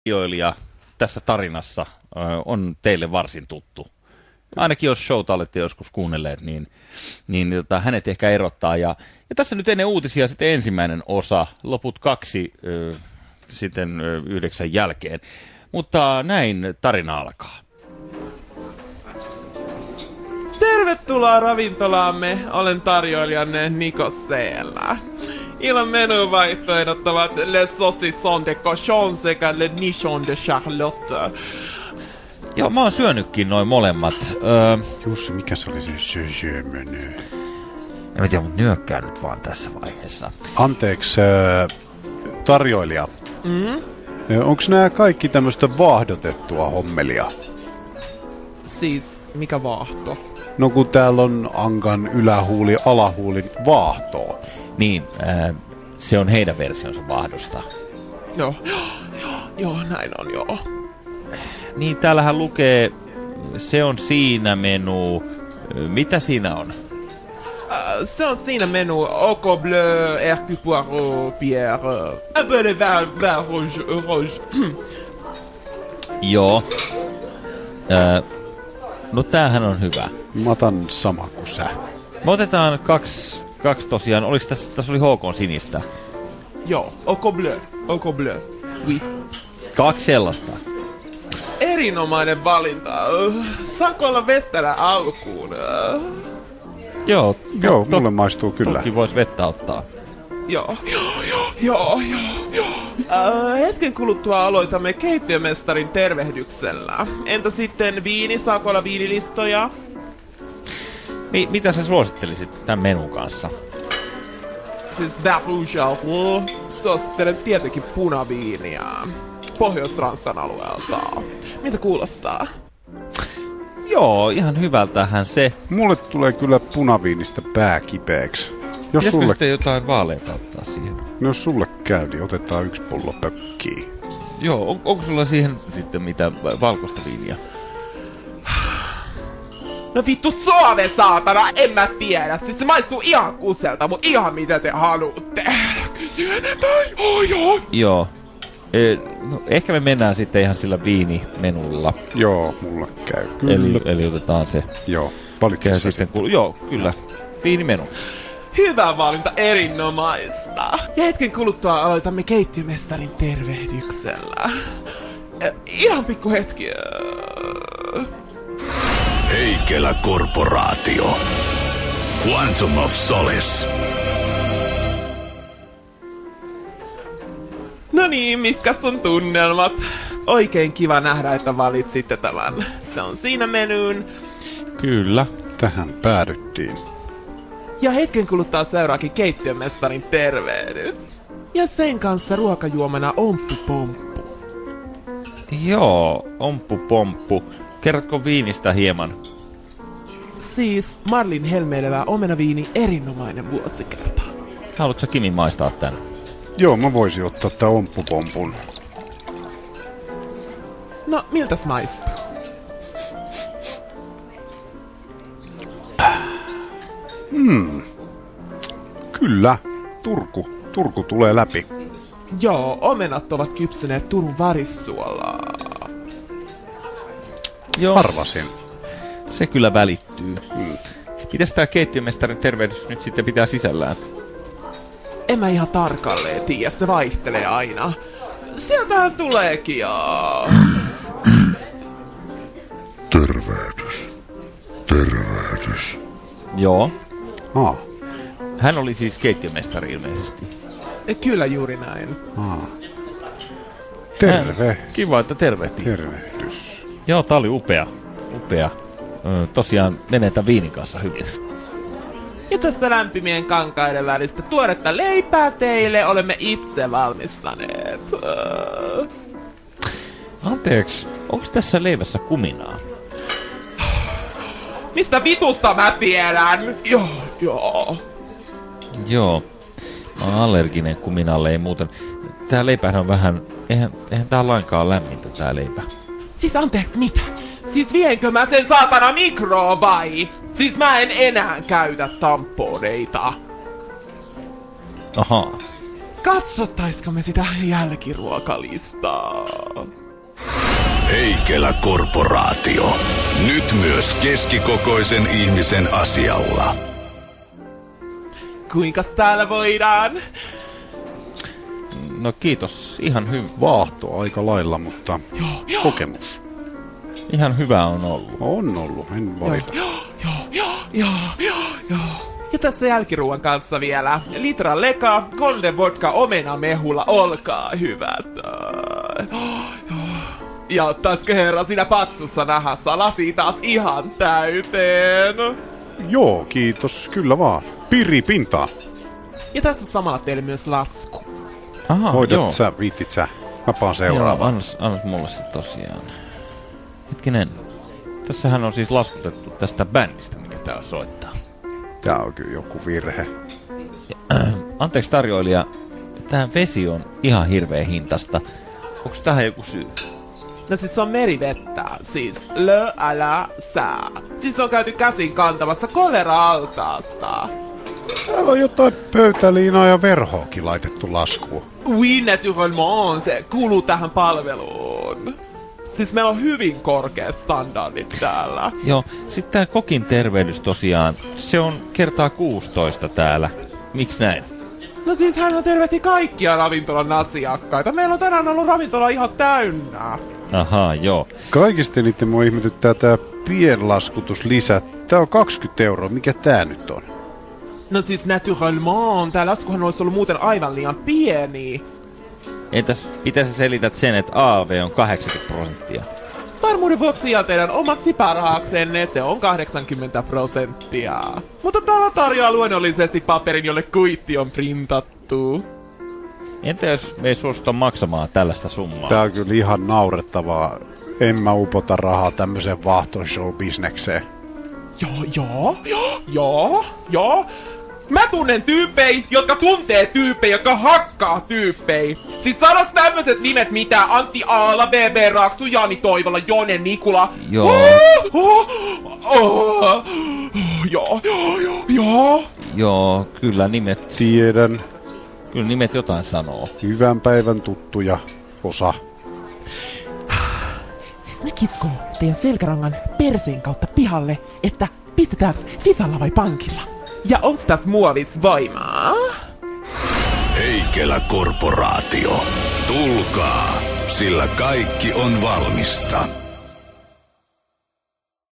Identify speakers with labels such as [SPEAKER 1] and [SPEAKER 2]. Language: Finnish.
[SPEAKER 1] tarjoilija tässä tarinassa on teille varsin tuttu. Ainakin jos showta olette joskus kuunnelleet, niin hänet ehkä erottaa. Ja tässä nyt ennen uutisia sitten ensimmäinen osa, loput 2 sitten 9 jälkeen. Mutta näin tarina alkaa.
[SPEAKER 2] Tervetuloa ravintolaamme, olen tarjoilijanne Niko Seellä. Illan menuvaihtoehdot ovat le saucisson de cochon sekä le nichon de Charlotte.
[SPEAKER 1] Joo, mä oon syönytkin noin molemmat.
[SPEAKER 3] Jussi, mikä se oli se menu?
[SPEAKER 1] En tiedä, mutta nyökkään nyt vaan tässä vaiheessa.
[SPEAKER 3] Anteeksi, tarjoilija. Onks nää kaikki tämmöstä vaahdotettua hommelia?
[SPEAKER 2] Siis, mikä vaahto?
[SPEAKER 3] No kun täällä on ankan ylähuuli, alahuuli vaahtoa.
[SPEAKER 1] Niin, se on heidän versionsa vaahdosta.
[SPEAKER 2] Joo, näin on, joo.
[SPEAKER 1] Niin, täällähän lukee, se on siinä menu. Mitä siinä on?
[SPEAKER 2] Se on siinä menu, Oco bleu, Hercule Poirot, Pierre, un peu de vin rouge.
[SPEAKER 1] Joo. No tämähän on hyvä.
[SPEAKER 3] Mä otan sama kuin sä.
[SPEAKER 1] Me otetaan kaksi tosiaan. Oliko tässä oli HK sinistä?
[SPEAKER 2] Joo, Oco bleu, oui.
[SPEAKER 1] 2 sellaista.
[SPEAKER 2] Erinomainen valinta. Saanko olla vettä alkuun?
[SPEAKER 1] Joo,
[SPEAKER 3] mulle maistuu kyllä.
[SPEAKER 1] Toki vois vettä ottaa.
[SPEAKER 2] Joo. Hetken kuluttua aloitamme keittiömestarin tervehdyksellä. Entä sitten viini? Saako olla viinilistoja?
[SPEAKER 1] Mitä sä suosittelisit tämän menun kanssa?
[SPEAKER 2] Siis Rouge, suosittelen tietenkin punaviiniä. Pohjois-Ranskan alueelta. Miltä kuulostaa?
[SPEAKER 1] Joo, ihan hyvältähän se.
[SPEAKER 3] Mulle tulee kyllä punaviinistä pää kipeäksi.
[SPEAKER 1] Pitäisikö sitten jotain vaaleita ottaa siihen?
[SPEAKER 3] No jos sulle käy, niin otetaan 1 pullo pökkiä.
[SPEAKER 1] Joo, onko sulla siihen sitten mitä valkoista viiniä?
[SPEAKER 2] No vittu Suove saatana, en mä tiedä. Siis se maistuu ihan kuselta, mut ihan mitä te haluutte. Kysy enempää.
[SPEAKER 1] Joo. No, ehkä me mennään sitten ihan sillä viinimenulla.
[SPEAKER 3] Joo, mulle käy kyllä.
[SPEAKER 1] Eli otetaan se.
[SPEAKER 3] Joo, valitse
[SPEAKER 1] sitten joo, kyllä. Viinimenu.
[SPEAKER 2] Hyvä valinta, erinomaista. Ja hetken kuluttua aloitamme keittiömestarin tervehdyksellä. Ihan pikku hetki.
[SPEAKER 4] Heikelä Korporaatio. Quantum of Solace.
[SPEAKER 2] No niin, mitkäs on tunnelmat? Oikein kiva nähdä, että valitsitte tämän. Se on siinä menuun.
[SPEAKER 1] Kyllä.
[SPEAKER 3] Tähän päädyttiin.
[SPEAKER 2] Ja hetken kuluttaa seuraakin keittiömestarin tervehdys. Ja sen kanssa ruokajuomana omppupomppu.
[SPEAKER 1] Joo, omppupomppu. Kerrotko viinistä hieman?
[SPEAKER 2] Siis Marlin helmeilevä omenaviini, erinomainen vuosikerta.
[SPEAKER 1] Haluatko Kimi maistaa tän?
[SPEAKER 3] Joo, mä voisin ottaa tää omppupompun.
[SPEAKER 2] No, miltäs maistuu?
[SPEAKER 3] Kyllä, Turku tulee läpi.
[SPEAKER 2] Joo, omenat ovat kypsyneet Turun varissuolla.
[SPEAKER 1] Joo,
[SPEAKER 3] arvasin.
[SPEAKER 1] Se kyllä välittyy. Mitäs tää keittiömestarin tervehdys nyt sitten pitää sisällään?
[SPEAKER 2] En mä ihan tarkalleen tiedä, se vaihtelee aina. Sieltähän tuleekin ja...
[SPEAKER 3] Tervehdys.
[SPEAKER 1] Joo.
[SPEAKER 3] Aa.
[SPEAKER 1] Hän oli siis keittiömestari ilmeisesti.
[SPEAKER 2] Kyllä juuri näin.
[SPEAKER 3] Terve.
[SPEAKER 1] Kiva, että tervehti.
[SPEAKER 3] Tervehdys.
[SPEAKER 1] Joo, tää oli upea. Tosiaan menee viinin kanssa hyvin.
[SPEAKER 2] Ja tästä lämpimien kankaiden välistä tuoretta leipää teille olemme itse valmistaneet.
[SPEAKER 1] Anteeksi, onko tässä leivässä kuminaa?
[SPEAKER 2] Mistä vitusta mä tiedän? Joo.
[SPEAKER 1] Joo, mä oon allerginen kuminalle, ei muuten. Tää leipähän on vähän... Eihän tää lainkaan lämmintä tää leipä.
[SPEAKER 2] Siis anteeksi, mitä? Siis vienkö mä sen saatana mikroon vai? Siis mä en enää käytä tamponeita.
[SPEAKER 1] Ahaa.
[SPEAKER 2] Katsottaisko me sitä jälkiruokalistaa?
[SPEAKER 4] Heikelä Korporaatio. Nyt myös keskikokoisen ihmisen asialla.
[SPEAKER 2] Kuinkas täällä voidaan?
[SPEAKER 1] No kiitos, ihan hyvä.
[SPEAKER 3] Vaahto aika lailla, mutta kokemus.
[SPEAKER 1] Ihan hyvä on ollut.
[SPEAKER 3] On ollut, en valita.
[SPEAKER 2] Joo. Ja tässä jälkiruuan kanssa vielä litra leka, golden vodka, omena mehula, olkaa hyvät. Ja ottaisko herra siinä paksussa nahassa lasi taas ihan täyteen?
[SPEAKER 3] Joo, kiitos, kyllä vaan. Piri pintaan.
[SPEAKER 2] Ja tässä samalla teille myös lasku.
[SPEAKER 1] Aha,
[SPEAKER 3] Hoidat
[SPEAKER 1] joo.
[SPEAKER 3] sä, viitit sä. Mä paan
[SPEAKER 1] Joo,
[SPEAKER 3] seuraavaan.
[SPEAKER 1] annas mulle se tosiaan. Hetkinen. Tässähän on siis laskutettu tästä bändistä, mikä täällä soittaa.
[SPEAKER 3] Tää on kyllä joku virhe.
[SPEAKER 1] Anteeksi tarjoilija, tää vesi on ihan hirveä hintasta. Onko tähän joku syy?
[SPEAKER 2] No siis se on merivettä, siis le à la sää. Siis on käyty käsin kantamassa kolera-altaasta.
[SPEAKER 3] Täällä on jotain pöytäliinaa ja verhoakin laitettu laskuun.
[SPEAKER 2] Oui, naturellement, se kuuluu tähän palveluun. Siis meillä on hyvin korkeat standardit täällä.
[SPEAKER 1] Joo, sit tää kokin tervehdys tosiaan, se on kertaa 16 täällä. Miks näin?
[SPEAKER 2] No siis hän tervehti kaikkia ravintolan asiakkaita. Meillä on tänään ollut ravintola ihan täynnä.
[SPEAKER 1] Ahaa, joo.
[SPEAKER 3] Kaikista eniten mua ihmetyttää tää pienlaskutuslisä. Tää on 20 €. Mikä tää nyt on?
[SPEAKER 2] No siis naturellement, tää laskuhan olisi ollut muuten aivan liian pieni.
[SPEAKER 1] Entäs pitäisi selität sen, että AV on 80%?
[SPEAKER 2] Varmuuden vuoksi ja teidän omaksi parhaaksenne se on 80%. Mutta täällä tarjoaa luonnollisesti paperin, jolle kuitti on printattu.
[SPEAKER 1] Entä jos me ei suostuta maksamaan tällaista summaa?
[SPEAKER 3] Tää on kyllä ihan naurettavaa. En mä upota rahaa tämmöiseen vaahtoshow-bisnekseen.
[SPEAKER 2] Joo. Mä tunnen tyyppejä, jotka tuntee tyyppejä, jotka hakkaa tyyppejä. Siis sanoks tämmöset nimet mitä? Antti Aala, BB Raksu, Jani Toivola, Jone Nikula.
[SPEAKER 1] Joo.
[SPEAKER 2] Joo.
[SPEAKER 1] Joo, kyllä nimet jotain sanoo.
[SPEAKER 3] Hyvän päivän tuttuja osa.
[SPEAKER 2] Siis näkiskö teidän selkärangan perseen kautta pihalle, että pistetäänkö Fisalla vai pankilla? Ja onks tässä muovis voimaa?
[SPEAKER 4] Heikelä Korporaatio. Tulkaa, sillä kaikki on valmista.